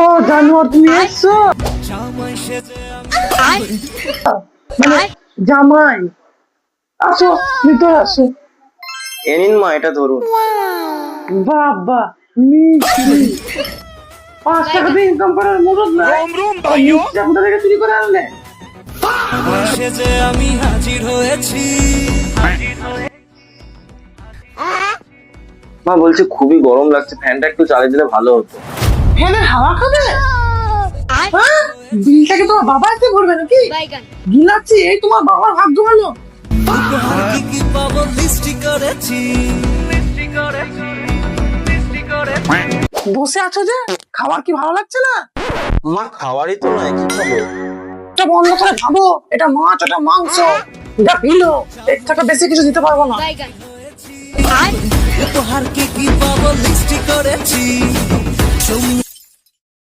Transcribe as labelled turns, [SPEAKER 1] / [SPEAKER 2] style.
[SPEAKER 1] ও জানোয়ার তুমি এসছো মানে জামাই আসো ভিতরে আসো
[SPEAKER 2] এ নিন মা, এটা ধরুন।
[SPEAKER 1] বাবা মিষ্টি 5 টাকা দিয়ে ইনকাম করার মুরত না মিষ্টি কোথা থেকে চুরি করে আনলে
[SPEAKER 3] সেজে আমি হাজির হয়েছি।
[SPEAKER 2] মা বলছে খুবই গরম লাগছে, ফ্যানটা একটু চালিয়ে দিলে ভালো হতো।
[SPEAKER 1] ফ্যানের হাওয়া খাবে হ্যাঁ বিলটাকে তোমার বাবা এসে ভরবে নাকি গিলাচ্ছি এই তোমার বাবার ভাগ্য ভালো
[SPEAKER 3] উপহার কি কি পাবো লিস্টি করেছি।
[SPEAKER 1] বসে আছো যে খাবার কি ভালো লাগছে না
[SPEAKER 2] মা খাওয়ারই তো নয়, কি খাবো?
[SPEAKER 1] এটা বন্ধ করে খাবো এটা মাছ ওটা মাংস এটা কিলো এর থেকে বেশি কিছু দিতে পারবো না
[SPEAKER 3] উপহার কি কি পাবো লিস্টি করেছি।